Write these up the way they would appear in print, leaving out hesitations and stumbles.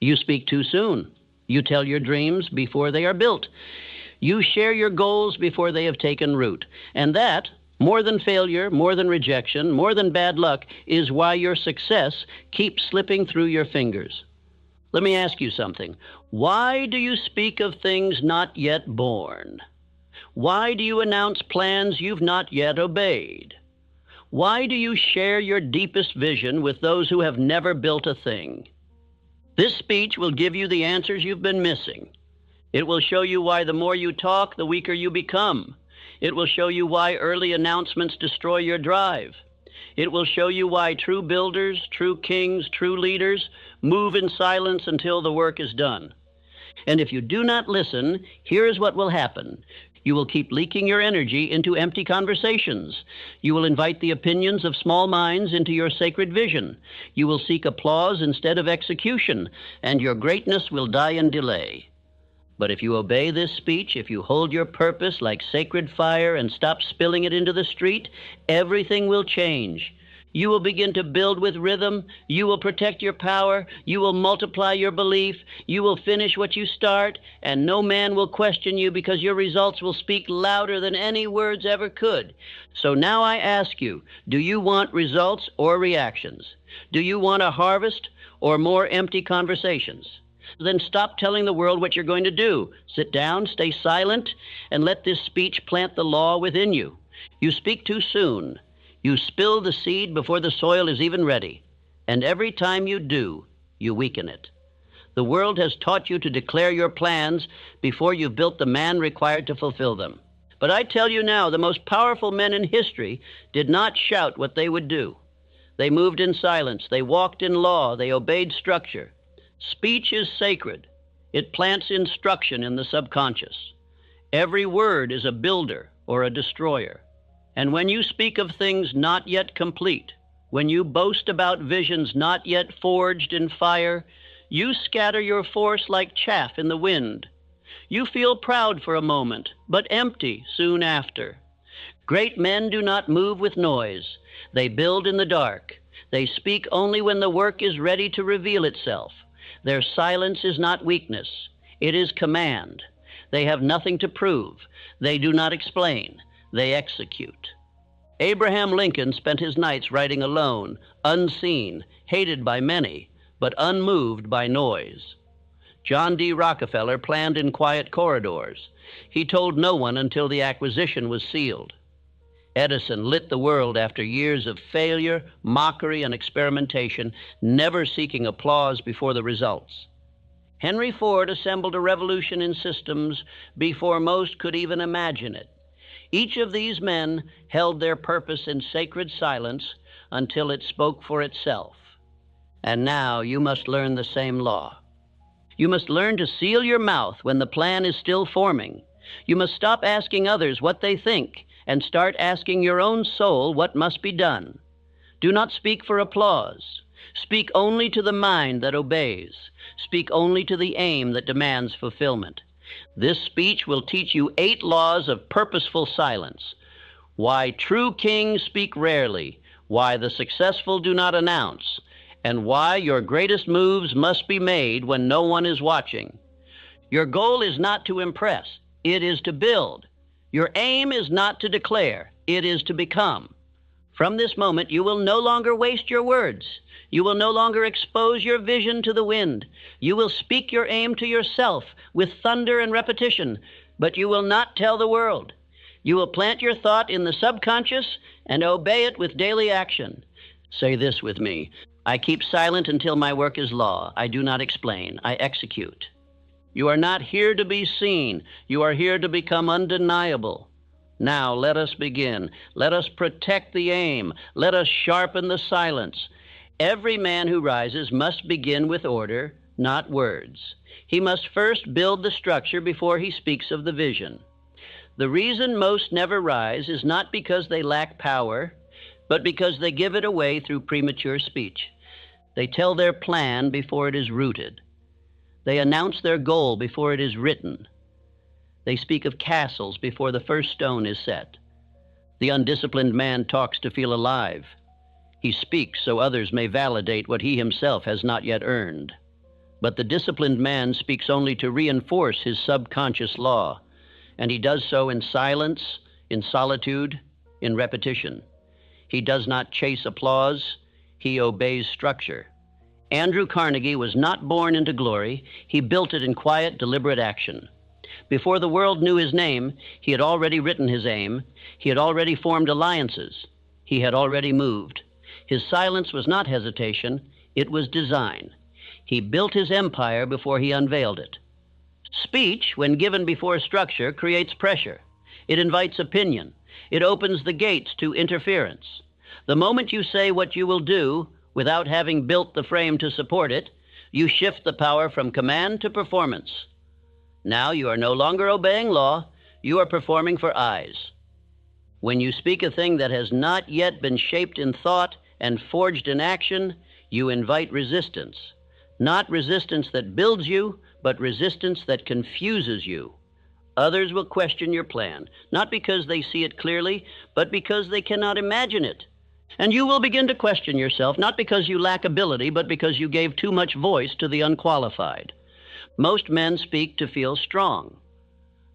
You speak too soon. You tell your dreams before they are built. You share your goals before they have taken root. And that, more than failure, more than rejection, more than bad luck, is why your success keeps slipping through your fingers. Let me ask you something. Why do you speak of things not yet born? Why do you announce plans you've not yet obeyed? Why do you share your deepest vision with those who have never built a thing? This speech will give you the answers you've been missing. It will show you why the more you talk, the weaker you become. It will show you why early announcements destroy your drive. It will show you why true builders, true kings, true leaders move in silence until the work is done. And if you do not listen, here is what will happen. You will keep leaking your energy into empty conversations. You will invite the opinions of small minds into your sacred vision. You will seek applause instead of execution, and your greatness will die in delay. But if you obey this speech, if you hold your purpose like sacred fire and stop spilling it into the street, everything will change. You will begin to build with rhythm. You will protect your power. You will multiply your belief. You will finish what you start, and no man will question you because your results will speak louder than any words ever could. So now I ask you, do you want results or reactions? Do you want a harvest or more empty conversations? Then stop telling the world what you're going to do. Sit down, stay silent, and let this speech plant the law within you. You speak too soon. You spill the seed before the soil is even ready, and every time you do, you weaken it. The world has taught you to declare your plans before you've built the man required to fulfill them. But I tell you now, the most powerful men in history did not shout what they would do. They moved in silence. They walked in law. They obeyed structure. Speech is sacred. It plants instruction in the subconscious. Every word is a builder or a destroyer. And when you speak of things not yet complete, when you boast about visions not yet forged in fire, you scatter your force like chaff in the wind. You feel proud for a moment, but empty soon after. Great men do not move with noise. They build in the dark. They speak only when the work is ready to reveal itself. Their silence is not weakness. It is command. They have nothing to prove. They do not explain. They execute. Abraham Lincoln spent his nights writing alone, unseen, hated by many, but unmoved by noise. John D. Rockefeller planned in quiet corridors. He told no one until the acquisition was sealed. Edison lit the world after years of failure, mockery, and experimentation, never seeking applause before the results. Henry Ford assembled a revolution in systems before most could even imagine it. Each of these men held their purpose in sacred silence until it spoke for itself. And now you must learn the same law. You must learn to seal your mouth when the plan is still forming. You must stop asking others what they think and start asking your own soul what must be done. Do not speak for applause. Speak only to the mind that obeys. Speak only to the aim that demands fulfillment. This speech will teach you 8 laws of purposeful silence. Why true kings speak rarely, why the successful do not announce, and why your greatest moves must be made when no one is watching. Your goal is not to impress, it is to build. Your aim is not to declare, it is to become. From this moment, you will no longer waste your words. You will no longer expose your vision to the wind. You will speak your aim to yourself with thunder and repetition, but you will not tell the world. You will plant your thought in the subconscious and obey it with daily action. Say this with me. I keep silent until my work is law. I do not explain. I execute. You are not here to be seen. You are here to become undeniable. Now let us begin. Let us protect the aim. Let us sharpen the silence. Every man who rises must begin with order, not words. He must first build the structure before he speaks of the vision. The reason most never rise is not because they lack power, but because they give it away through premature speech. They tell their plan before it is rooted. They announce their goal before it is written. They speak of castles before the first stone is set. The undisciplined man talks to feel alive. He speaks so others may validate what he himself has not yet earned. But the disciplined man speaks only to reinforce his subconscious law, and he does so in silence, in solitude, in repetition. He does not chase applause, he obeys structure. Andrew Carnegie was not born into glory, he built it in quiet, deliberate action. Before the world knew his name, he had already written his aim, he had already formed alliances, he had already moved. His silence was not hesitation, it was design. He built his empire before he unveiled it. Speech, when given before structure, creates pressure. It invites opinion. It opens the gates to interference. The moment you say what you will do without having built the frame to support it, you shift the power from command to performance. Now you are no longer obeying law, you are performing for eyes. When you speak a thing that has not yet been shaped in thought and forged in action, you invite resistance. Not resistance that builds you, but resistance that confuses you. Others will question your plan, not because they see it clearly, but because they cannot imagine it. And you will begin to question yourself, not because you lack ability, but because you gave too much voice to the unqualified. Most men speak to feel strong.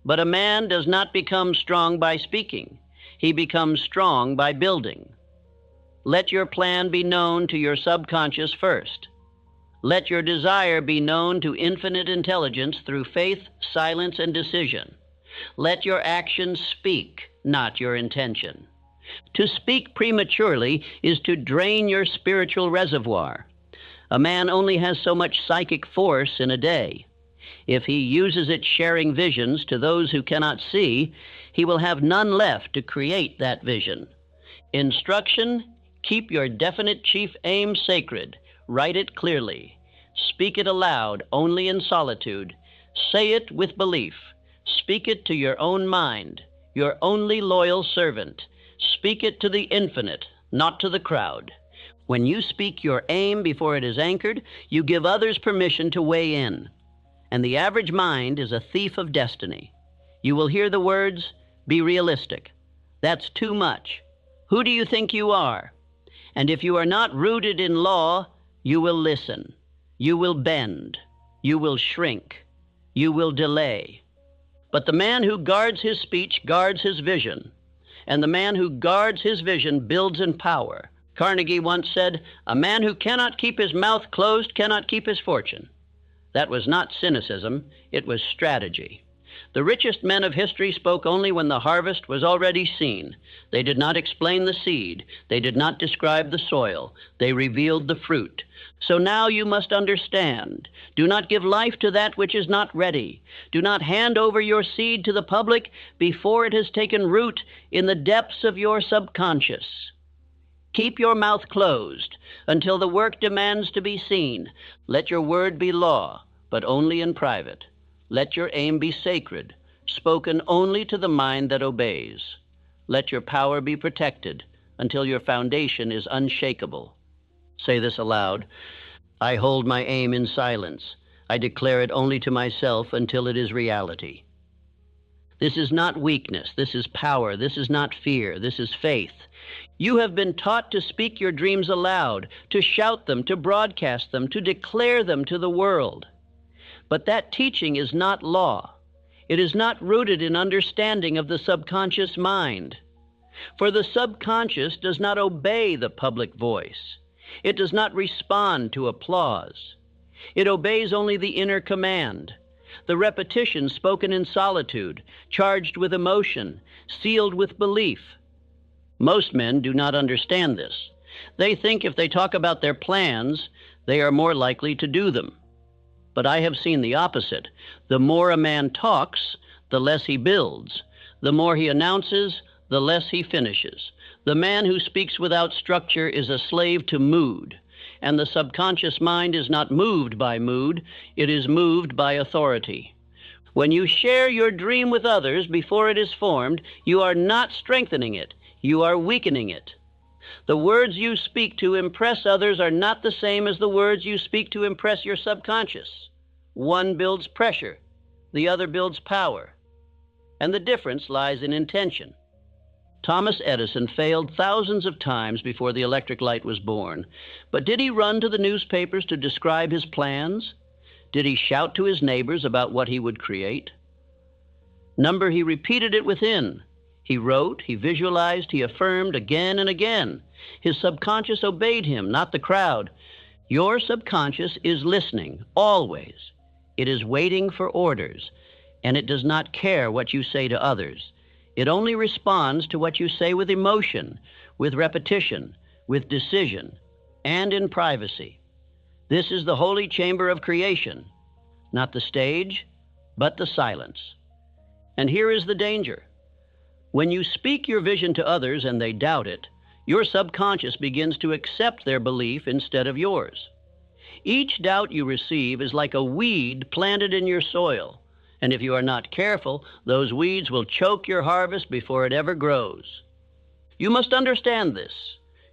But a man does not become strong by speaking. He becomes strong by building. Let your plan be known to your subconscious first. Let your desire be known to infinite intelligence through faith, silence, and decision. Let your actions speak, not your intention. To speak prematurely is to drain your spiritual reservoir. A man only has so much psychic force in a day. If he uses it sharing visions to those who cannot see, he will have none left to create that vision. Instruction: keep your definite chief aim sacred. Write it clearly. Speak it aloud, only in solitude. Say it with belief. Speak it to your own mind, your only loyal servant. Speak it to the infinite, not to the crowd. When you speak your aim before it is anchored, you give others permission to weigh in. And the average mind is a thief of destiny. You will hear the words, "Be realistic." That's too much. Who do you think you are? And if you are not rooted in law, you will listen. You will bend. You will shrink. You will delay. But the man who guards his speech guards his vision. And the man who guards his vision builds in power. Carnegie once said, "A man who cannot keep his mouth closed cannot keep his fortune." That was not cynicism, it was strategy. The richest men of history spoke only when the harvest was already seen. They did not explain the seed. They did not describe the soil. They revealed the fruit. So now you must understand. Do not give life to that which is not ready. Do not hand over your seed to the public before it has taken root in the depths of your subconscious. Keep your mouth closed until the work demands to be seen. Let your word be law, but only in private. Let your aim be sacred, spoken only to the mind that obeys. Let your power be protected until your foundation is unshakable. Say this aloud. I hold my aim in silence. I declare it only to myself until it is reality. This is not weakness. This is power. This is not fear. This is faith. You have been taught to speak your dreams aloud, to shout them, to broadcast them, to declare them to the world. But that teaching is not law. It is not rooted in understanding of the subconscious mind. For the subconscious does not obey the public voice. It does not respond to applause. It obeys only the inner command, the repetition spoken in solitude, charged with emotion, sealed with belief. Most men do not understand this. They think if they talk about their plans, they are more likely to do them. But I have seen the opposite. The more a man talks, the less he builds. The more he announces, the less he finishes. The man who speaks without structure is a slave to mood. And the subconscious mind is not moved by mood, it is moved by authority. When you share your dream with others before it is formed, you are not strengthening it, you are weakening it. The words you speak to impress others are not the same as the words you speak to impress your subconscious. One builds pressure, the other builds power. And the difference lies in intention. Thomas Edison failed thousands of times before the electric light was born. But did he run to the newspapers to describe his plans? Did he shout to his neighbors about what he would create? Number, he repeated it within. He wrote, he visualized, he affirmed again and again. His subconscious obeyed him, not the crowd. Your subconscious is listening, always. It is waiting for orders, and it does not care what you say to others. It only responds to what you say with emotion, with repetition, with decision, and in privacy. This is the holy chamber of creation, not the stage, but the silence. And here is the danger. When you speak your vision to others and they doubt it, your subconscious begins to accept their belief instead of yours. Each doubt you receive is like a weed planted in your soil, and if you are not careful, those weeds will choke your harvest before it ever grows. You must understand this.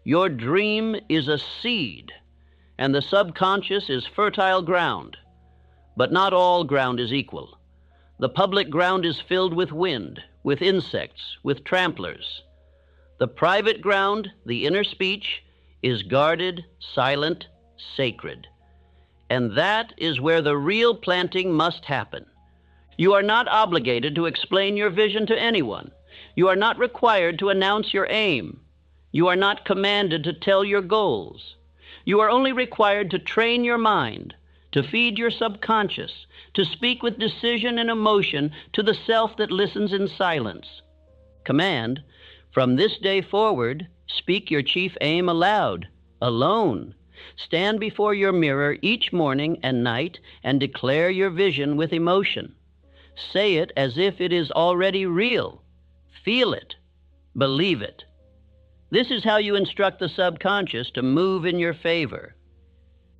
Your dream is a seed, and the subconscious is fertile ground. But not all ground is equal. The public ground is filled with wind, with insects, with tramplers. The private ground, the inner speech, is guarded, silent, sacred. And that is where the real planting must happen. You are not obligated to explain your vision to anyone. You are not required to announce your aim. You are not commanded to tell your goals. You are only required to train your mind, to feed your subconscious, to speak with decision and emotion to the self that listens in silence. Command, from this day forward, speak your chief aim aloud, alone. Stand before your mirror each morning and night and declare your vision with emotion. Say it as if it is already real. Feel it. Believe it. This is how you instruct the subconscious to move in your favor.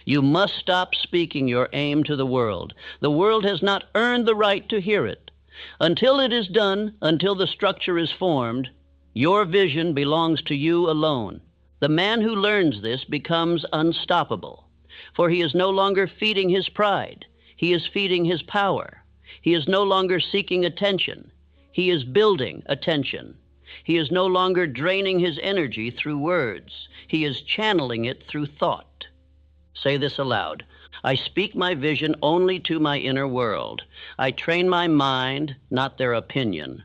You must stop speaking your aim to the world. The world has not earned the right to hear it. Until it is done, until the structure is formed, your vision belongs to you alone. The man who learns this becomes unstoppable, for he is no longer feeding his pride. He is feeding his power. He is no longer seeking attention. He is building attention. He is no longer draining his energy through words. He is channeling it through thought. Say this aloud. I speak my vision only to my inner world. I train my mind, not their opinion.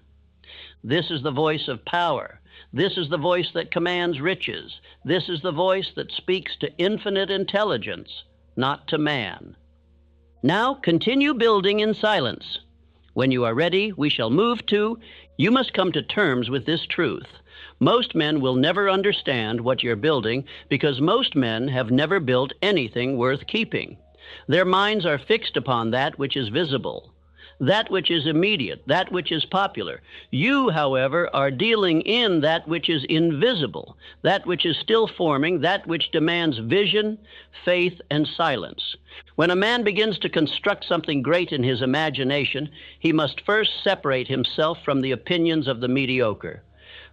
This is the voice of power. This is the voice that commands riches. This is the voice that speaks to infinite intelligence, not to man. Now continue building in silence. When you are ready, we shall move to, you must come to terms with this truth. Most men will never understand what you're building because most men have never built anything worth keeping. Their minds are fixed upon that which is visible, that which is immediate, that which is popular. You, however, are dealing in that which is invisible, that which is still forming, that which demands vision, faith, and silence. When a man begins to construct something great in his imagination, he must first separate himself from the opinions of the mediocre.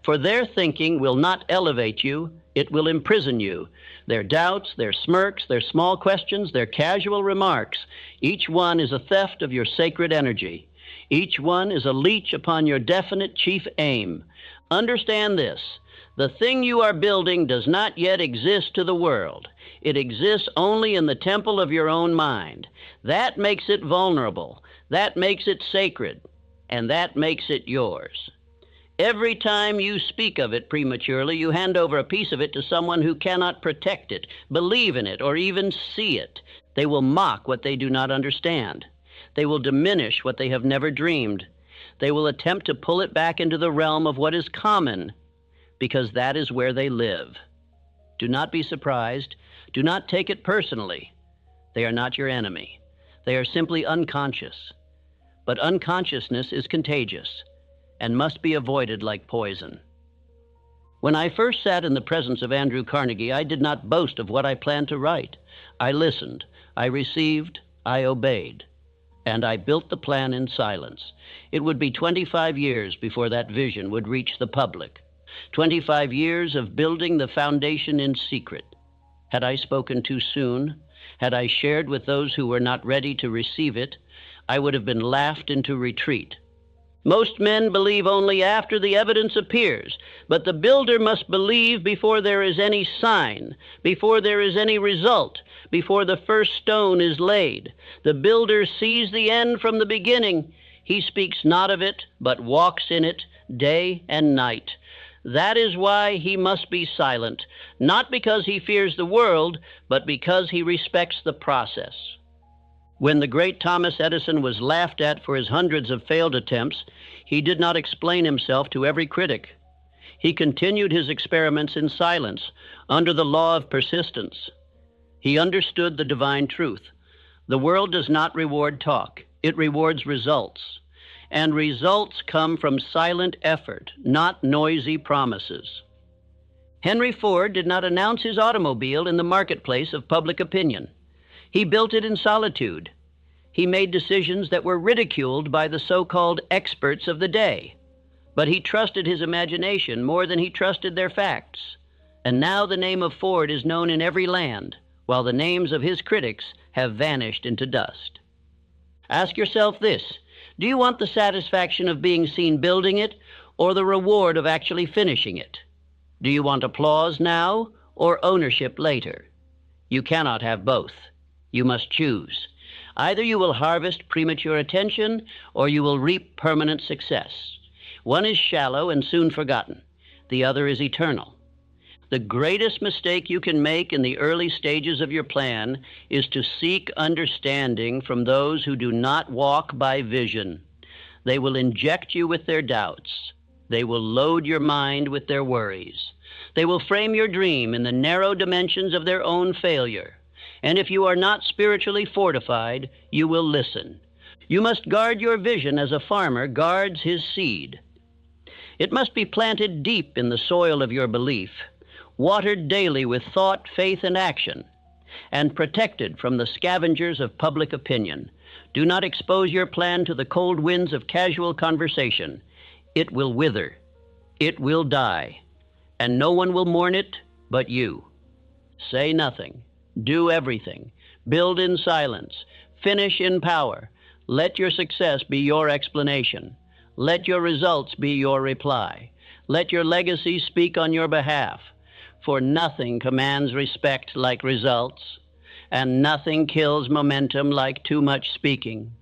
For their thinking will not elevate you, it will imprison you. Their doubts, their smirks, their small questions, their casual remarks, each one is a theft of your sacred energy. Each one is a leech upon your definite chief aim. Understand this. The thing you are building does not yet exist to the world. It exists only in the temple of your own mind. That makes it vulnerable. That makes it sacred. And that makes it yours. Every time you speak of it prematurely, you hand over a piece of it to someone who cannot protect it, believe in it, or even see it. They will mock what they do not understand. They will diminish what they have never dreamed. They will attempt to pull it back into the realm of what is common, because that is where they live. Do not be surprised. Do not take it personally. They are not your enemy. They are simply unconscious. But unconsciousness is contagious and must be avoided like poison. When I first sat in the presence of Andrew Carnegie, I did not boast of what I planned to write. I listened, I received, I obeyed, and I built the plan in silence. It would be 25 years before that vision would reach the public. 25 years of building the foundation in secret. Had I spoken too soon, had I shared with those who were not ready to receive it, I would have been laughed into retreat. Most men believe only after the evidence appears, but the builder must believe before there is any sign, before there is any result, before the first stone is laid. The builder sees the end from the beginning. He speaks not of it, but walks in it day and night. That is why he must be silent, not because he fears the world, but because he respects the process. When the great Thomas Edison was laughed at for his hundreds of failed attempts, he did not explain himself to every critic. He continued his experiments in silence, under the law of persistence. He understood the divine truth. The world does not reward talk, it rewards results. And results come from silent effort, not noisy promises. Henry Ford did not announce his automobile in the marketplace of public opinion. He built it in solitude. He made decisions that were ridiculed by the so-called experts of the day. But he trusted his imagination more than he trusted their facts. And now the name of Ford is known in every land, while the names of his critics have vanished into dust. Ask yourself this: do you want the satisfaction of being seen building it, or the reward of actually finishing it? Do you want applause now, or ownership later? You cannot have both. You must choose. Either you will harvest premature attention, or you will reap permanent success. One is shallow and soon forgotten. The other is eternal. The greatest mistake you can make in the early stages of your plan is to seek understanding from those who do not walk by vision. They will inject you with their doubts. They will load your mind with their worries. They will frame your dream in the narrow dimensions of their own failure. And if you are not spiritually fortified, you will listen. You must guard your vision as a farmer guards his seed. It must be planted deep in the soil of your belief, watered daily with thought, faith, and action, and protected from the scavengers of public opinion. Do not expose your plan to the cold winds of casual conversation. It will wither. It will die. And no one will mourn it but you. Say nothing. Do everything. Build in silence. Finish in power. Let your success be your explanation. Let your results be your reply. Let your legacy speak on your behalf. For nothing commands respect like results, and nothing kills momentum like too much speaking.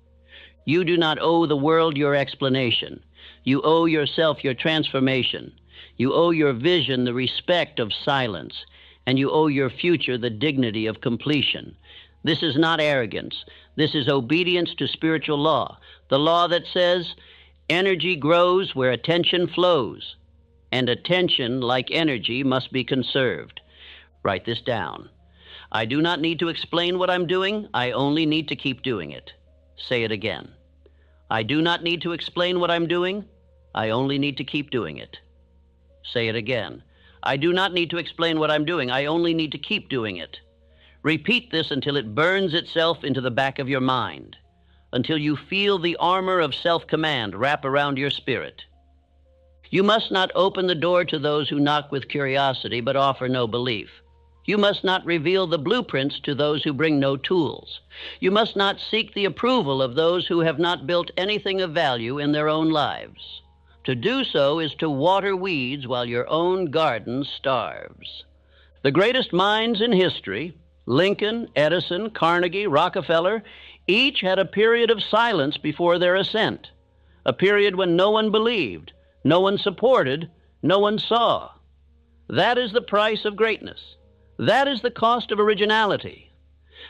You do not owe the world your explanation. You owe yourself your transformation. You owe your vision the respect of silence, and you owe your future the dignity of completion. This is not arrogance. This is obedience to spiritual law, the law that says, energy grows where attention flows, and attention, like energy, must be conserved. Write this down. I do not need to explain what I'm doing. I only need to keep doing it. Say it again. I do not need to explain what I'm doing. I only need to keep doing it. Say it again. I do not need to explain what I'm doing. I only need to keep doing it. Repeat this until it burns itself into the back of your mind, until you feel the armor of self-command wrap around your spirit. You must not open the door to those who knock with curiosity but offer no belief. You must not reveal the blueprints to those who bring no tools. You must not seek the approval of those who have not built anything of value in their own lives. To do so is to water weeds while your own garden starves. The greatest minds in history, Lincoln, Edison, Carnegie, Rockefeller, each had a period of silence before their ascent, a period when no one believed, no one supported, no one saw. That is the price of greatness. That is the cost of originality.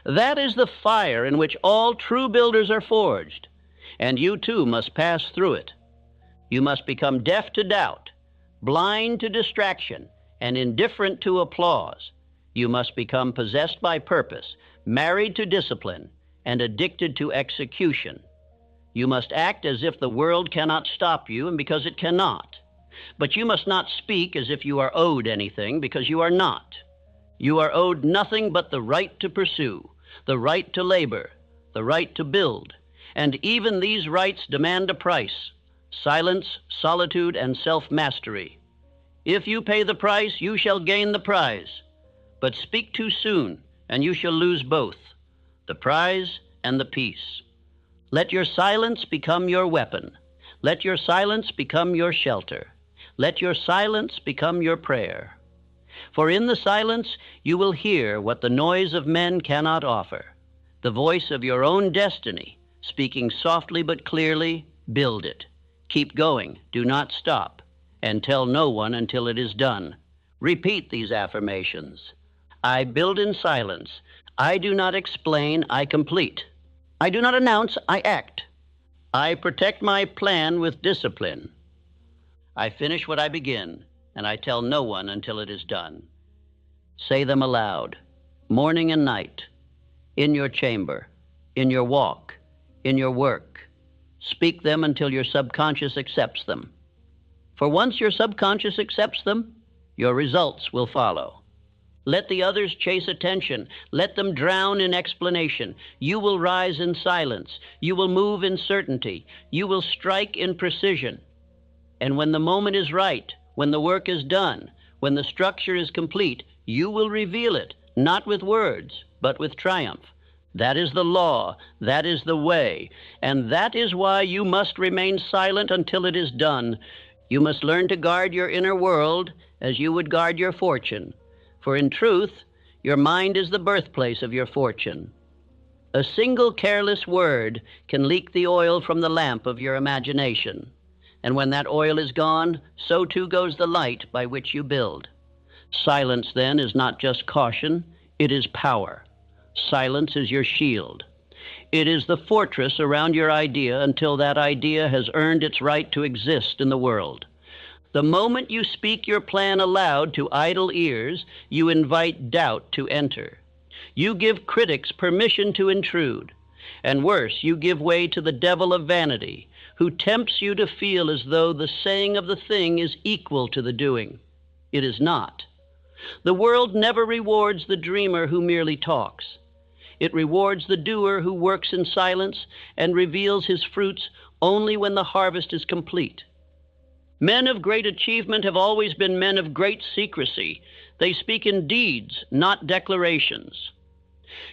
That is the fire in which all true builders are forged, and you too must pass through it. You must become deaf to doubt, blind to distraction, and indifferent to applause. You must become possessed by purpose, married to discipline, and addicted to execution. You must act as if the world cannot stop you, and because it cannot. But you must not speak as if you are owed anything, because you are not. You are owed nothing but the right to pursue, the right to labor, the right to build. And even these rights demand a price: silence, solitude, and self-mastery. If you pay the price, you shall gain the prize. But speak too soon, and you shall lose both, the prize and the peace. Let your silence become your weapon. Let your silence become your shelter. Let your silence become your prayer. For in the silence you will hear what the noise of men cannot offer, the voice of your own destiny, speaking softly but clearly. Build it. Keep going. Do not stop. And tell no one until it is done. Repeat these affirmations. I build in silence. I do not explain, I complete. I do not announce, I act. I protect my plan with discipline. I finish what I begin, and I tell no one until it is done. Say them aloud, morning and night, in your chamber, in your walk, in your work. Speak them until your subconscious accepts them. For once your subconscious accepts them, your results will follow. Let the others chase attention. Let them drown in explanation. You will rise in silence. You will move in certainty. You will strike in precision. And when the moment is right, when the work is done, when the structure is complete, you will reveal it, not with words, but with triumph. That is the law. That is the way. And that is why you must remain silent until it is done. You must learn to guard your inner world as you would guard your fortune. For in truth, your mind is the birthplace of your fortune. A single careless word can leak the oil from the lamp of your imagination. And when that oil is gone, so too goes the light by which you build. Silence, then, is not just caution, it is power. Silence is your shield. It is the fortress around your idea until that idea has earned its right to exist in the world. The moment you speak your plan aloud to idle ears, you invite doubt to enter. You give critics permission to intrude. And worse, you give way to the devil of vanity, who tempts you to feel as though the saying of the thing is equal to the doing. It is not. The world never rewards the dreamer who merely talks. It rewards the doer who works in silence and reveals his fruits only when the harvest is complete. Men of great achievement have always been men of great secrecy. They speak in deeds, not declarations.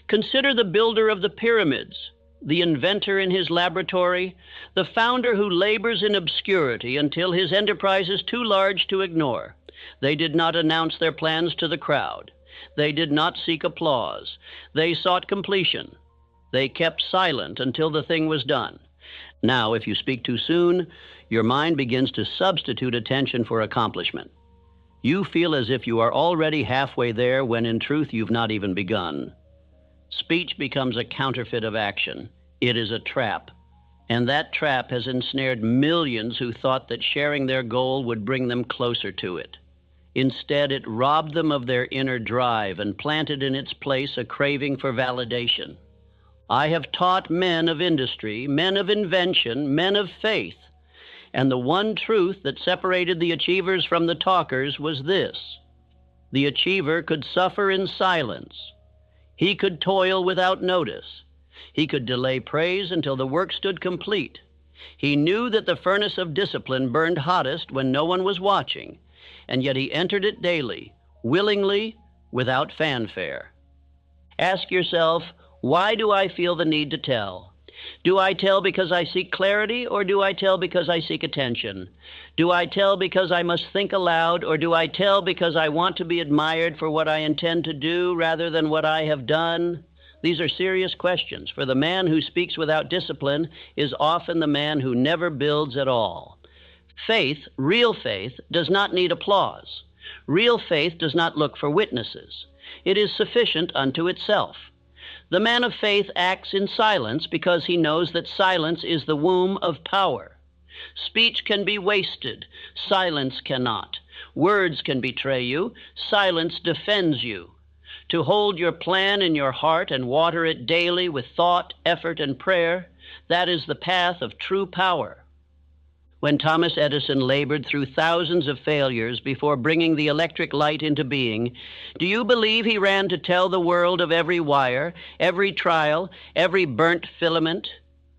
Consider the builder of the pyramids, the inventor in his laboratory, the founder who labors in obscurity until his enterprise is too large to ignore. They did not announce their plans to the crowd. They did not seek applause. They sought completion. They kept silent until the thing was done. Now, if you speak too soon, your mind begins to substitute attention for accomplishment. You feel as if you are already halfway there when in truth you've not even begun. Speech becomes a counterfeit of action. It is a trap. And that trap has ensnared millions who thought that sharing their goal would bring them closer to it. Instead, it robbed them of their inner drive and planted in its place a craving for validation. I have taught men of industry, men of invention, men of faith, and the one truth that separated the achievers from the talkers was this: the achiever could suffer in silence. He could toil without notice. He could delay praise until the work stood complete. He knew that the furnace of discipline burned hottest when no one was watching, and yet he entered it daily, willingly, without fanfare. Ask yourself, why do I feel the need to tell? Do I tell because I seek clarity, or do I tell because I seek attention? Do I tell because I must think aloud, or do I tell because I want to be admired for what I intend to do rather than what I have done? These are serious questions, for the man who speaks without discipline is often the man who never builds at all. Faith, real faith, does not need applause. Real faith does not look for witnesses. It is sufficient unto itself. The man of faith acts in silence because he knows that silence is the womb of power. Speech can be wasted. Silence cannot. Words can betray you. Silence defends you. To hold your plan in your heart and water it daily with thought, effort, and prayer, that is the path of true power. When Thomas Edison labored through thousands of failures before bringing the electric light into being, do you believe he ran to tell the world of every wire, every trial, every burnt filament?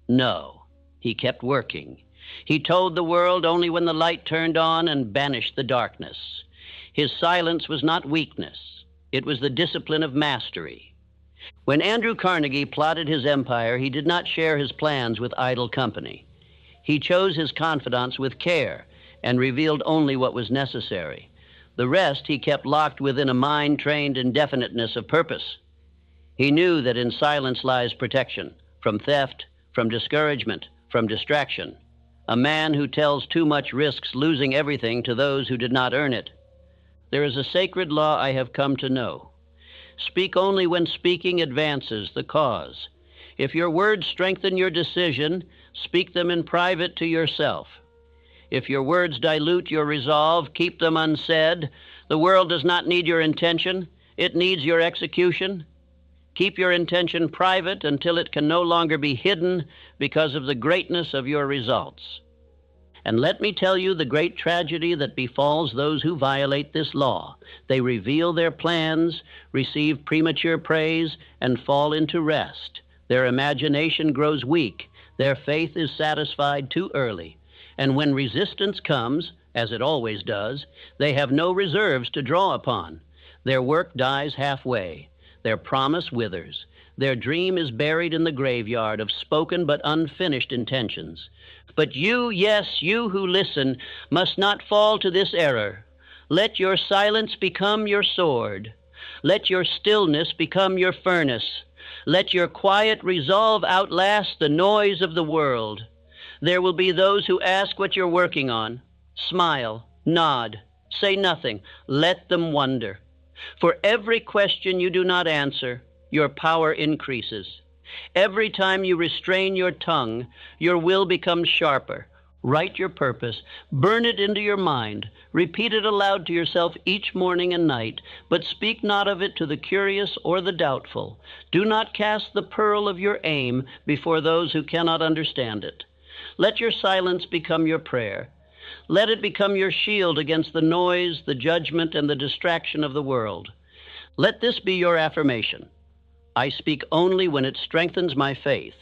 No, he kept working. He told the world only when the light turned on and banished the darkness. His silence was not weakness. It was the discipline of mastery. When Andrew Carnegie plotted his empire, he did not share his plans with idle company. He chose his confidants with care and revealed only what was necessary. The rest he kept locked within a mind trained in definiteness of purpose. He knew that in silence lies protection from theft, from discouragement, from distraction. A man who tells too much risks losing everything to those who did not earn it. There is a sacred law I have come to know. Speak only when speaking advances the cause. If your words strengthen your decision, speak them in private to yourself. If your words dilute your resolve, keep them unsaid. The world does not need your intention, it needs your execution. Keep your intention private until it can no longer be hidden because of the greatness of your results. And let me tell you the great tragedy that befalls those who violate this law. They reveal their plans, receive premature praise, and fall into rest. Their imagination grows weak. Their faith is satisfied too early. And when resistance comes, as it always does, they have no reserves to draw upon. Their work dies halfway. Their promise withers. Their dream is buried in the graveyard of spoken but unfinished intentions. But you, yes, you who listen, must not fall to this error. Let your silence become your sword. Let your stillness become your furnace. Let your quiet resolve outlast the noise of the world. There will be those who ask what you're working on. Smile, nod, say nothing. Let them wonder. For every question you do not answer, your power increases. Every time you restrain your tongue, your will becomes sharper. Write your purpose, burn it into your mind, repeat it aloud to yourself each morning and night, but speak not of it to the curious or the doubtful. Do not cast the pearl of your aim before those who cannot understand it. Let your silence become your prayer. Let it become your shield against the noise, the judgment, and the distraction of the world. Let this be your affirmation. I speak only when it strengthens my faith.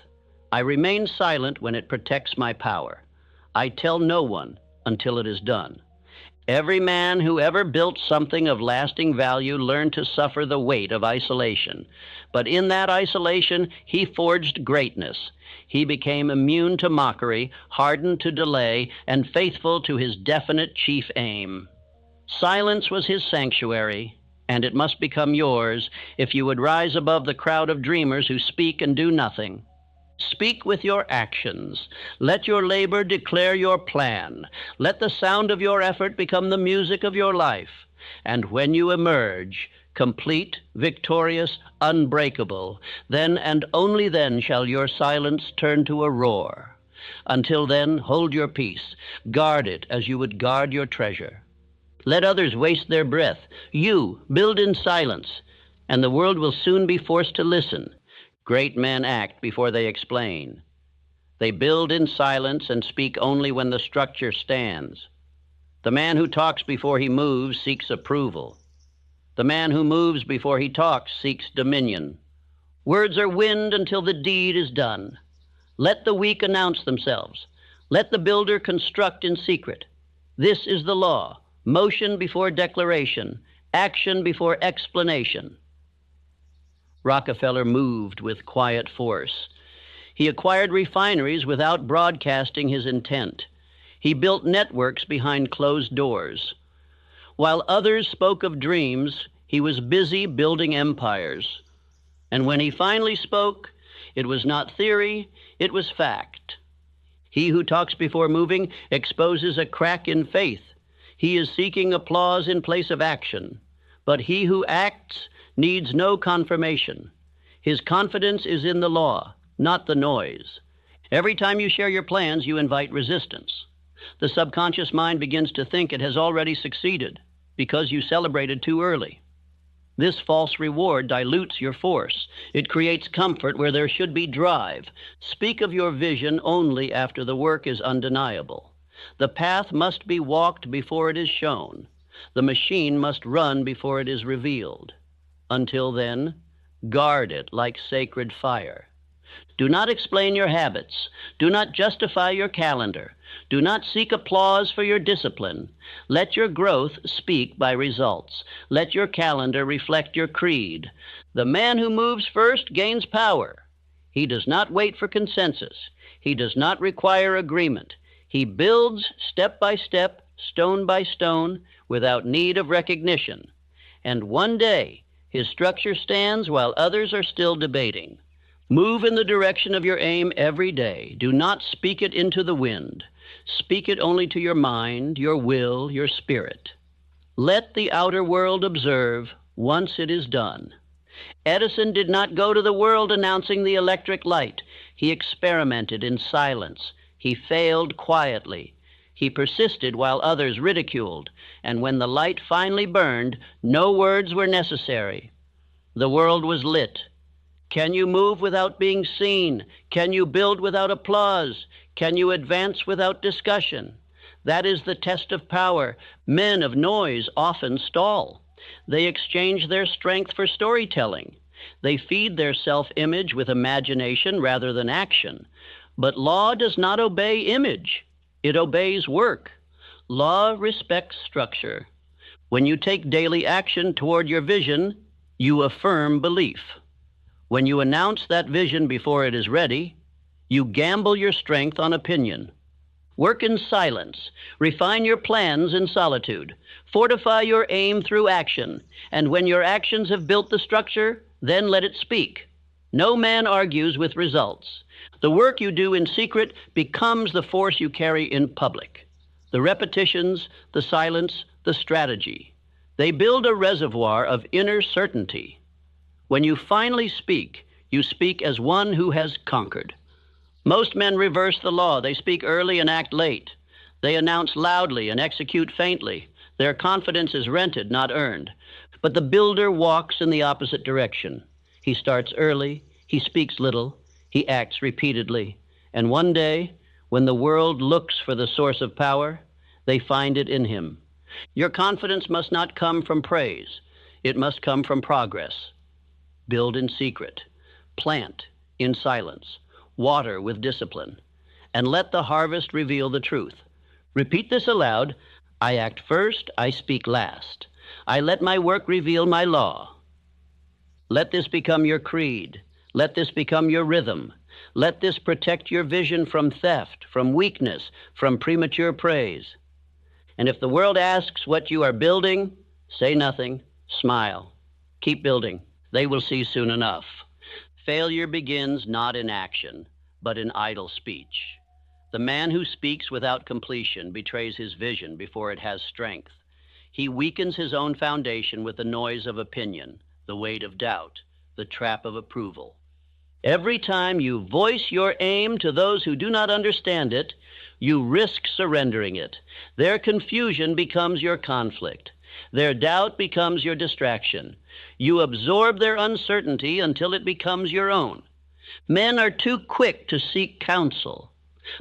I remain silent when it protects my power. I tell no one until it is done. Every man who ever built something of lasting value learned to suffer the weight of isolation. But in that isolation, he forged greatness. He became immune to mockery, hardened to delay, and faithful to his definite chief aim. Silence was his sanctuary, and it must become yours if you would rise above the crowd of dreamers who speak and do nothing. Speak with your actions. Let your labor declare your plan. Let the sound of your effort become the music of your life. And when you emerge, complete, victorious, unbreakable, then and only then shall your silence turn to a roar. Until then, hold your peace. Guard it as you would guard your treasure. Let others waste their breath. You build in silence, and the world will soon be forced to listen. Great men act before they explain. They build in silence and speak only when the structure stands. The man who talks before he moves seeks approval. The man who moves before he talks seeks dominion. Words are wind until the deed is done. Let the weak announce themselves. Let the builder construct in secret. This is the law. Motion before declaration. Action before explanation. Rockefeller moved with quiet force. He acquired refineries without broadcasting his intent. He built networks behind closed doors. While others spoke of dreams, he was busy building empires. And when he finally spoke, it was not theory, it was fact. He who talks before moving exposes a crack in faith. He is seeking applause in place of action. But he who acts needs no confirmation. His confidence is in the law, not the noise. Every time you share your plans, you invite resistance. The subconscious mind begins to think it has already succeeded because you celebrated too early. This false reward dilutes your force. It creates comfort where there should be drive. Speak of your vision only after the work is undeniable. The path must be walked before it is shown. The machine must run before it is revealed. Until then, guard it like sacred fire. Do not explain your habits. Do not justify your calendar. Do not seek applause for your discipline. Let your growth speak by results. Let your calendar reflect your creed. The man who moves first gains power. He does not wait for consensus. He does not require agreement. He builds step by step, stone by stone, without need of recognition. And one day, his structure stands while others are still debating. Move in the direction of your aim every day. Do not speak it into the wind. Speak it only to your mind, your will, your spirit. Let the outer world observe once it is done. Edison did not go to the world announcing the electric light. He experimented in silence. He failed quietly. He persisted while others ridiculed, and when the light finally burned, no words were necessary. The world was lit. Can you move without being seen? Can you build without applause? Can you advance without discussion? That is the test of power. Men of noise often stall. They exchange their strength for storytelling. They feed their self-image with imagination rather than action. But law does not obey image. It obeys work. Law respects structure. When you take daily action toward your vision, you affirm belief. When you announce that vision before it is ready, you gamble your strength on opinion. Work in silence. Refine your plans in solitude. Fortify your aim through action. And when your actions have built the structure, then let it speak. No man argues with results. The work you do in secret becomes the force you carry in public. The repetitions, the silence, the strategy. They build a reservoir of inner certainty. When you finally speak, you speak as one who has conquered. Most men reverse the law. They speak early and act late. They announce loudly and execute faintly. Their confidence is rented, not earned. But the builder walks in the opposite direction. He starts early, he speaks little, he acts repeatedly. And one day, when the world looks for the source of power, they find it in him. Your confidence must not come from praise. It must come from progress. Build in secret. Plant in silence. Water with discipline. And let the harvest reveal the truth. Repeat this aloud. I act first, I speak last. I let my work reveal my law. Let this become your creed. Let this become your rhythm. Let this protect your vision from theft, from weakness, from premature praise. And if the world asks what you are building, say nothing, smile. Keep building. They will see soon enough. Failure begins not in action, but in idle speech. The man who speaks without completion betrays his vision before it has strength. He weakens his own foundation with the noise of opinion, the weight of doubt, the trap of approval. Every time you voice your aim to those who do not understand it, you risk surrendering it. Their confusion becomes your conflict. Their doubt becomes your distraction. You absorb their uncertainty until it becomes your own. Men are too quick to seek counsel,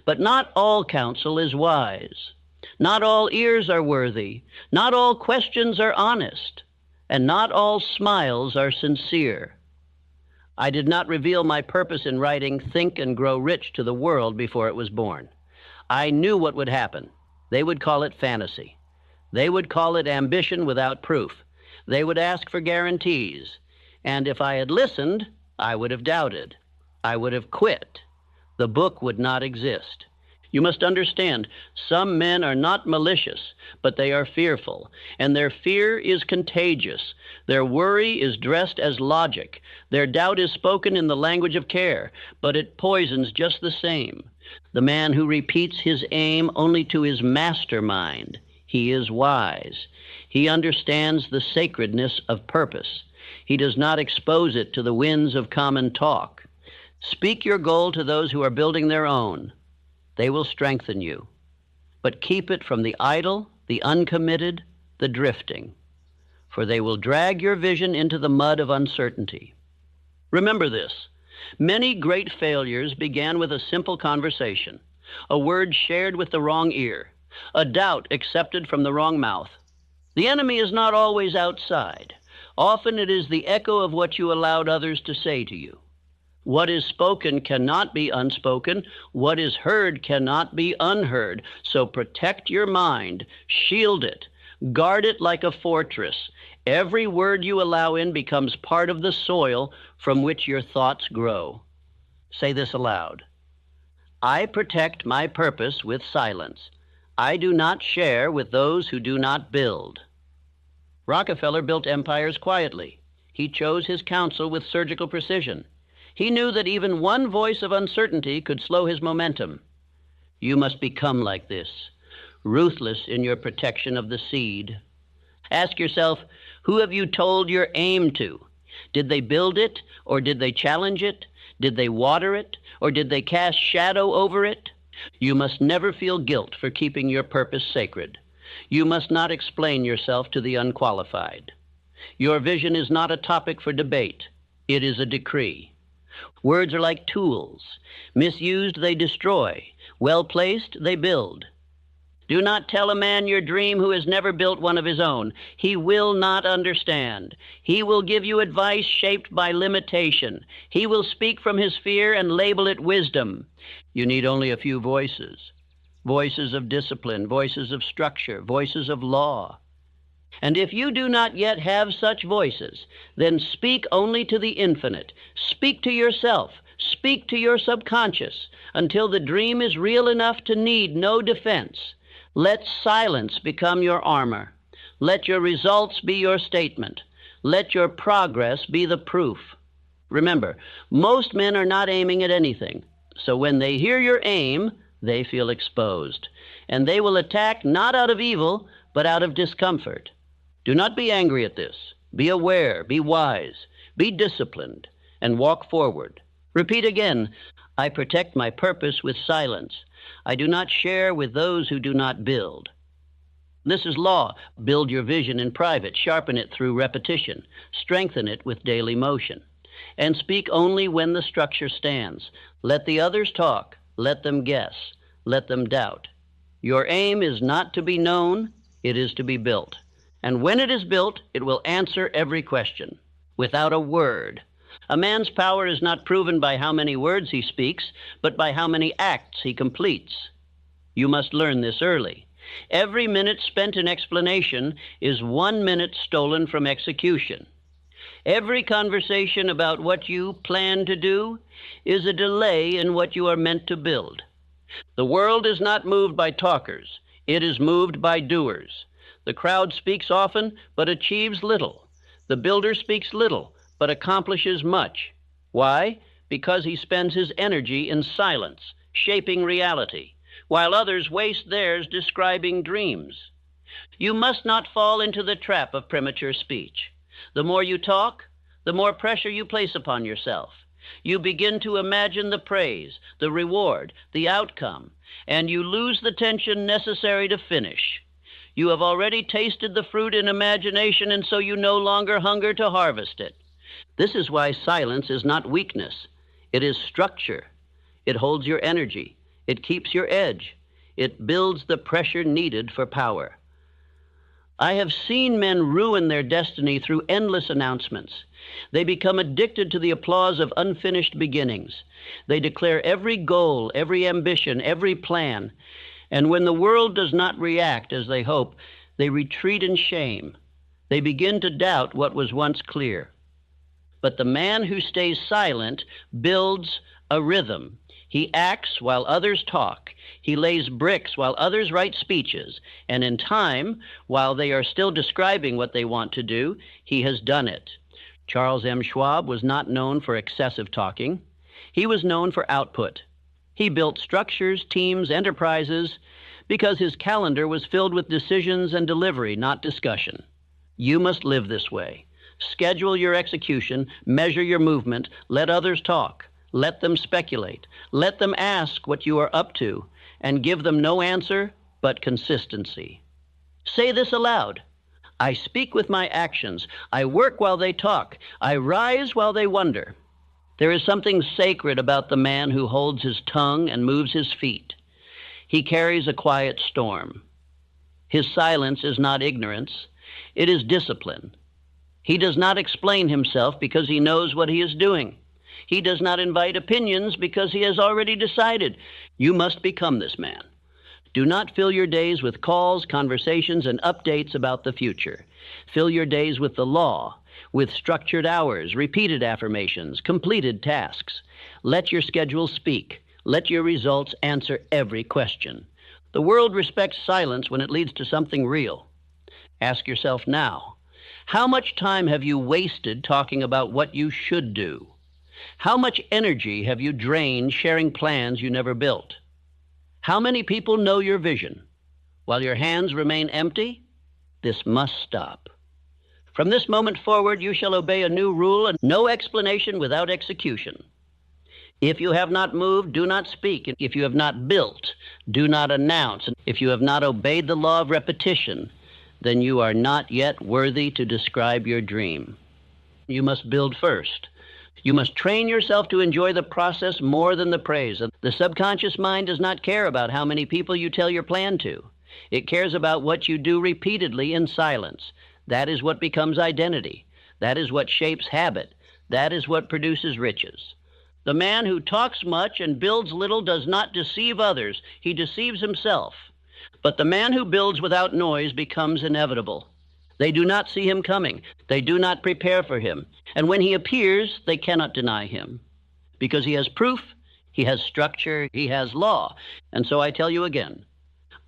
but not all counsel is wise. Not all ears are worthy. Not all questions are honest. And not all smiles are sincere. I did not reveal my purpose in writing Think and Grow Rich to the world before it was born. I knew what would happen. They would call it fantasy. They would call it ambition without proof. They would ask for guarantees. And if I had listened, I would have doubted. I would have quit. The book would not exist. You must understand, some men are not malicious, but they are fearful, and their fear is contagious. Their worry is dressed as logic. Their doubt is spoken in the language of care, but it poisons just the same. The man who repeats his aim only to his mastermind, he is wise. He understands the sacredness of purpose. He does not expose it to the winds of common talk. Speak your goal to those who are building their own. They will strengthen you. But keep it from the idle, the uncommitted, the drifting, for they will drag your vision into the mud of uncertainty. Remember this. Many great failures began with a simple conversation, a word shared with the wrong ear, a doubt accepted from the wrong mouth. The enemy is not always outside. Often it is the echo of what you allowed others to say to you. What is spoken cannot be unspoken. What is heard cannot be unheard. So protect your mind, shield it, guard it like a fortress. Every word you allow in becomes part of the soil from which your thoughts grow. Say this aloud. I protect my purpose with silence. I do not share with those who do not build. Rockefeller built empires quietly. He chose his counsel with surgical precision. He knew that even one voice of uncertainty could slow his momentum. You must become like this, ruthless in your protection of the seed. Ask yourself, who have you told your aim to? Did they build it, or did they challenge it? Did they water it, or did they cast shadow over it? You must never feel guilt for keeping your purpose sacred. You must not explain yourself to the unqualified. Your vision is not a topic for debate. It is a decree. Words are like tools. Misused, they destroy. Well placed, they build. Do not tell a man your dream who has never built one of his own. He will not understand. He will give you advice shaped by limitation. He will speak from his fear and label it wisdom. You need only a few voices. Voices of discipline, voices of structure, voices of law. And if you do not yet have such voices, then speak only to the infinite. Speak to yourself. Speak to your subconscious until the dream is real enough to need no defense. Let silence become your armor. Let your results be your statement. Let your progress be the proof. Remember, most men are not aiming at anything. So when they hear your aim, they feel exposed. And they will attack not out of evil, but out of discomfort. Do not be angry at this. Be aware, be wise, be disciplined, and walk forward. Repeat again, I protect my purpose with silence. I do not share with those who do not build. This is law. Build your vision in private. Sharpen it through repetition. Strengthen it with daily motion. And speak only when the structure stands. Let the others talk. Let them guess. Let them doubt. Your aim is not to be known. It is to be built. And when it is built, it will answer every question, without a word. A man's power is not proven by how many words he speaks, but by how many acts he completes. You must learn this early. Every minute spent in explanation is 1 minute stolen from execution. Every conversation about what you plan to do is a delay in what you are meant to build. The world is not moved by talkers. It is moved by doers. The crowd speaks often, but achieves little. The builder speaks little, but accomplishes much. Why? Because he spends his energy in silence, shaping reality, while others waste theirs describing dreams. You must not fall into the trap of premature speech. The more you talk, the more pressure you place upon yourself. You begin to imagine the praise, the reward, the outcome, and you lose the tension necessary to finish. You have already tasted the fruit in imagination, and so you no longer hunger to harvest it. This is why silence is not weakness. It is structure. It holds your energy. It keeps your edge. It builds the pressure needed for power. I have seen men ruin their destiny through endless announcements. They become addicted to the applause of unfinished beginnings. They declare every goal, every ambition, every plan. And when the world does not react as they hope, they retreat in shame. They begin to doubt what was once clear. But the man who stays silent builds a rhythm. He acts while others talk. He lays bricks while others write speeches. And in time, while they are still describing what they want to do, he has done it. Charles M. Schwab was not known for excessive talking. He was known for output. He built structures, teams, enterprises, because his calendar was filled with decisions and delivery, not discussion. You must live this way. Schedule your execution, measure your movement, let others talk, let them speculate, let them ask what you are up to, and give them no answer but consistency. Say this aloud. I speak with my actions. I work while they talk. I rise while they wonder. There is something sacred about the man who holds his tongue and moves his feet. He carries a quiet storm. His silence is not ignorance. It is discipline. He does not explain himself because he knows what he is doing. He does not invite opinions because he has already decided. You must become this man. Do not fill your days with calls, conversations, and updates about the future. Fill your days with the law, with structured hours, repeated affirmations, completed tasks. Let your schedule speak. Let your results answer every question. The world respects silence when it leads to something real. Ask yourself now, how much time have you wasted talking about what you should do? How much energy have you drained sharing plans you never built? How many people know your vision? While your hands remain empty, this must stop. From this moment forward, you shall obey a new rule and no explanation without execution. If you have not moved, do not speak. If you have not built, do not announce. If you have not obeyed the law of repetition, then you are not yet worthy to describe your dream. You must build first. You must train yourself to enjoy the process more than the praise. The subconscious mind does not care about how many people you tell your plan to. It cares about what you do repeatedly in silence. That is what becomes identity. That is what shapes habit. That is what produces riches. The man who talks much and builds little does not deceive others. He deceives himself. But the man who builds without noise becomes inevitable. They do not see him coming. They do not prepare for him. And when he appears, they cannot deny him. Because he has proof, he has structure, he has law. And so I tell you again,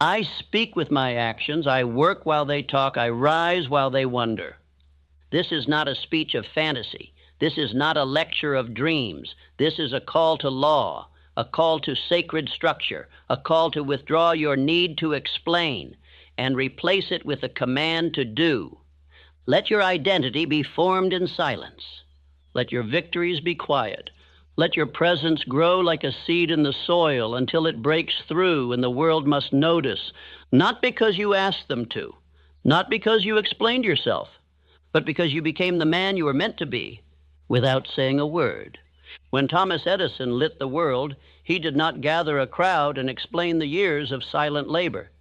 I speak with my actions, I work while they talk, I rise while they wonder. This is not a speech of fantasy. This is not a lecture of dreams. This is a call to law, a call to sacred structure, a call to withdraw your need to explain and replace it with a command to do. Let your identity be formed in silence. Let your victories be quiet. Let your presence grow like a seed in the soil until it breaks through and the world must notice, not because you asked them to, not because you explained yourself, but because you became the man you were meant to be without saying a word. When Thomas Edison lit the world, he did not gather a crowd and explain the years of silent labor.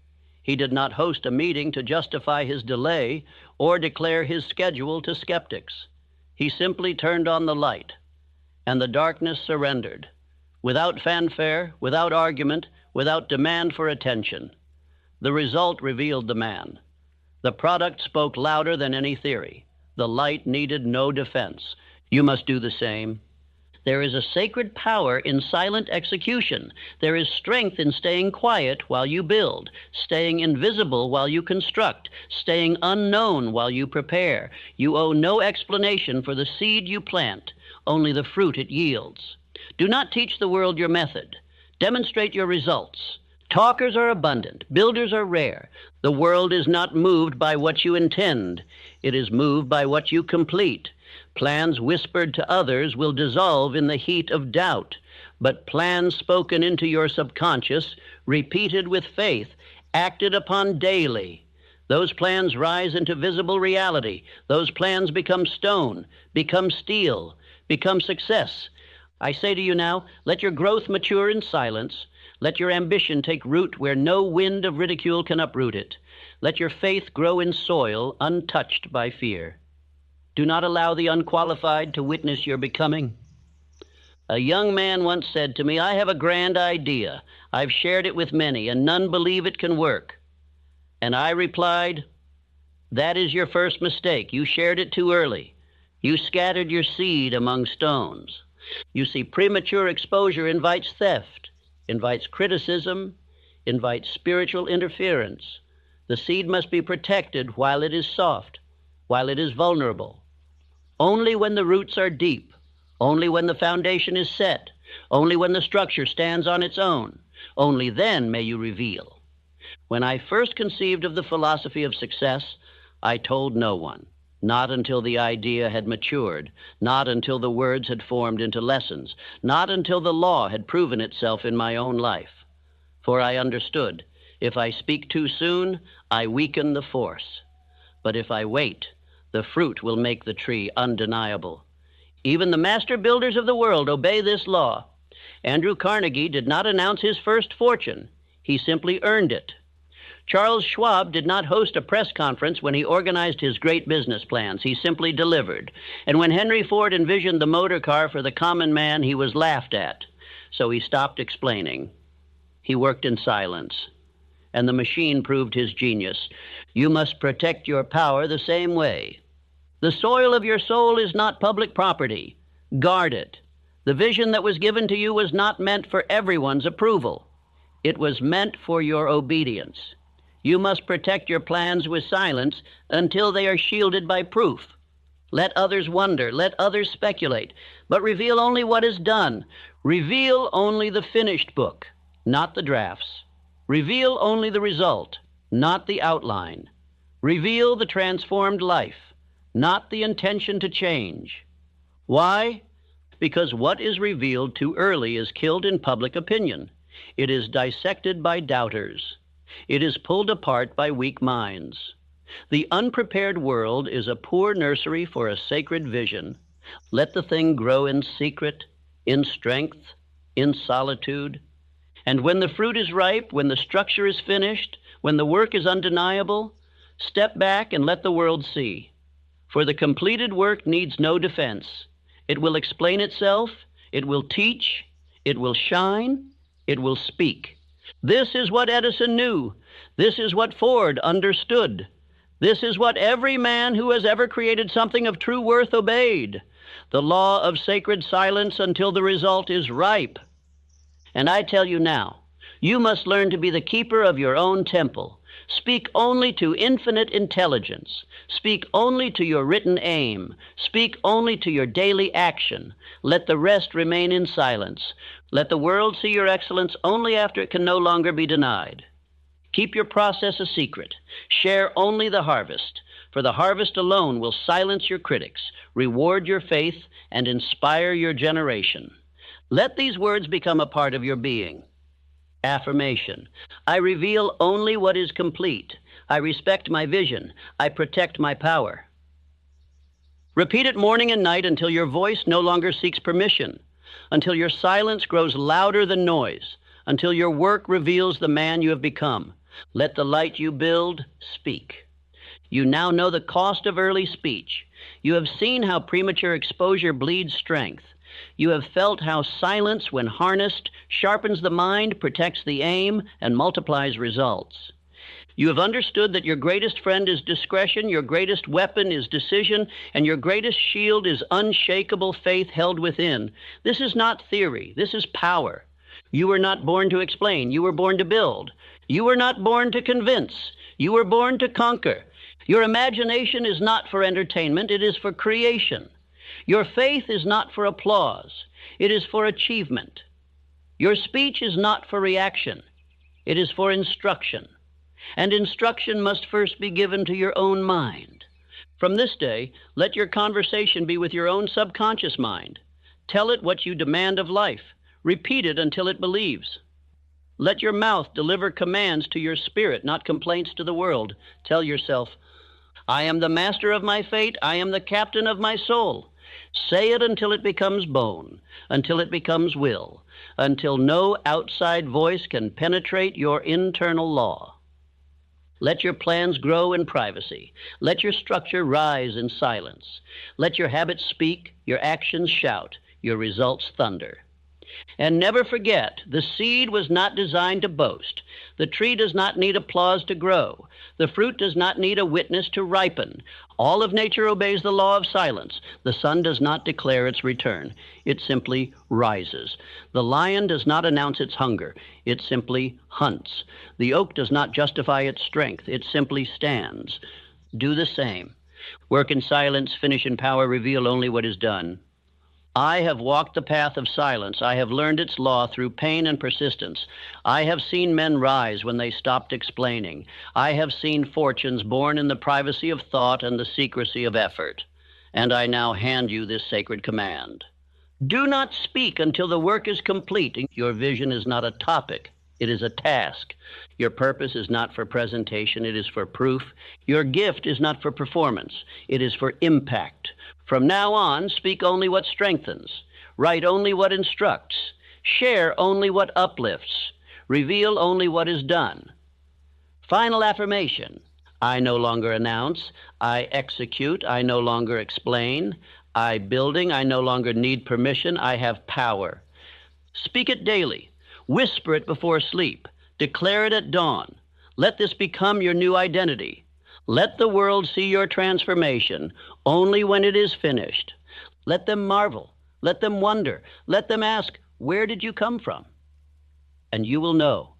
He did not host a meeting to justify his delay or declare his schedule to skeptics. He simply turned on the light, and the darkness surrendered, without fanfare, without argument, without demand for attention. The result revealed the man. The product spoke louder than any theory. The light needed no defense. You must do the same. There is a sacred power in silent execution. There is strength in staying quiet while you build, staying invisible while you construct, staying unknown while you prepare. You owe no explanation for the seed you plant, only the fruit it yields. Do not teach the world your method. Demonstrate your results. Talkers are abundant. Builders are rare. The world is not moved by what you intend. It is moved by what you complete. Plans whispered to others will dissolve in the heat of doubt, but plans spoken into your subconscious, repeated with faith, acted upon daily. Those plans rise into visible reality. Those plans become stone, become steel, become success. I say to you now, let your growth mature in silence. Let your ambition take root where no wind of ridicule can uproot it. Let your faith grow in soil untouched by fear. Do not allow the unqualified to witness your becoming. A young man once said to me, I have a grand idea. I've shared it with many, and none believe it can work. And I replied, that is your first mistake. You shared it too early. You scattered your seed among stones. You see, premature exposure invites theft, invites criticism, invites spiritual interference. The seed must be protected while it is soft, while it is vulnerable. Only when the roots are deep, only when the foundation is set, only when the structure stands on its own, only then may you reveal. When I first conceived of the philosophy of success, I told no one, not until the idea had matured, not until the words had formed into lessons, not until the law had proven itself in my own life. For I understood, if I speak too soon, I weaken the force. But if I wait, the fruit will make the tree undeniable. Even the master builders of the world obey this law. Andrew Carnegie did not announce his first fortune. He simply earned it. Charles Schwab did not host a press conference when he organized his great business plans. He simply delivered. And when Henry Ford envisioned the motor car for the common man, he was laughed at. So he stopped explaining. He worked in silence. And the machine proved his genius. You must protect your power the same way. The soil of your soul is not public property. Guard it. The vision that was given to you was not meant for everyone's approval. It was meant for your obedience. You must protect your plans with silence until they are shielded by proof. Let others wonder, let others speculate, but reveal only what is done. Reveal only the finished book, not the drafts. Reveal only the result, not the outline. Reveal the transformed life, not the intention to change. Why? Because what is revealed too early is killed in public opinion. It is dissected by doubters. It is pulled apart by weak minds. The unprepared world is a poor nursery for a sacred vision. Let the thing grow in secret, in strength, in solitude. And when the fruit is ripe, when the structure is finished, when the work is undeniable, step back and let the world see. For the completed work needs no defense. It will explain itself, it will teach, it will shine, it will speak. This is what Edison knew. This is what Ford understood. This is what every man who has ever created something of true worth obeyed. The law of sacred silence until the result is ripe. And I tell you now, you must learn to be the keeper of your own temple. Speak only to infinite intelligence. Speak only to your written aim. Speak only to your daily action. Let the rest remain in silence. Let the world see your excellence only after it can no longer be denied. Keep your process a secret. Share only the harvest, for the harvest alone will silence your critics, reward your faith, and inspire your generation. Let these words become a part of your being. Affirmation. I reveal only what is complete. I respect my vision. I protect my power. Repeat it morning and night until your voice no longer seeks permission, until your silence grows louder than noise, until your work reveals the man you have become. Let the light you build speak. You now know the cost of early speech. You have seen how premature exposure bleeds strength. You have felt how silence, when harnessed, sharpens the mind, protects the aim, and multiplies results. You have understood that your greatest friend is discretion, your greatest weapon is decision, and your greatest shield is unshakable faith held within. This is not theory. This is power. You were not born to explain. You were born to build. You were not born to convince. You were born to conquer. Your imagination is not for entertainment. It is for creation. Your faith is not for applause. It is for achievement. Your speech is not for reaction. It is for instruction. And instruction must first be given to your own mind. From this day, let your conversation be with your own subconscious mind. Tell it what you demand of life. Repeat it until it believes. Let your mouth deliver commands to your spirit, not complaints to the world. Tell yourself, I am the master of my fate. I am the captain of my soul. Say it until it becomes bone, until it becomes will, until no outside voice can penetrate your internal law. Let your plans grow in privacy. Let your structure rise in silence. Let your habits speak, your actions shout, your results thunder. And never forget, the seed was not designed to boast. The tree does not need applause to grow. The fruit does not need a witness to ripen. All of nature obeys the law of silence. The sun does not declare its return. It simply rises. The lion does not announce its hunger. It simply hunts. The oak does not justify its strength. It simply stands. Do the same. Work in silence, finish in power, reveal only what is done. I have walked the path of silence. I have learned its law through pain and persistence. I have seen men rise when they stopped explaining. I have seen fortunes born in the privacy of thought and the secrecy of effort. And I now hand you this sacred command. Do not speak until the work is complete. Your vision is not a topic. It is a task. Your purpose is not for presentation. It is for proof. Your gift is not for performance. It is for impact. From now on, speak only what strengthens. Write only what instructs. Share only what uplifts. Reveal only what is done. Final affirmation. I no longer announce. I execute. I no longer explain. I building. I no longer need permission. I have power. Speak it daily. Whisper it before sleep. Declare it at dawn. Let this become your new identity. Let the world see your transformation only when it is finished. Let them marvel. Let them wonder. Let them ask, where did you come from? And you will know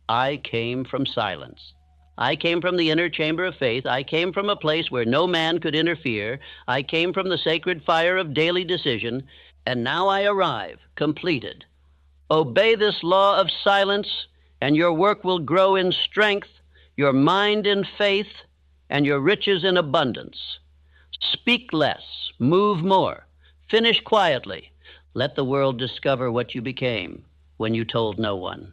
I came from silence. I came from the inner chamber of faith. I came from a place where no man could interfere. I came from the sacred fire of daily decision, and now I arrive, completed. Obey this law of silence, and your work will grow in strength, your mind in faith, and your riches in abundance. Speak less, move more, finish quietly. Let the world discover what you became when you told no one.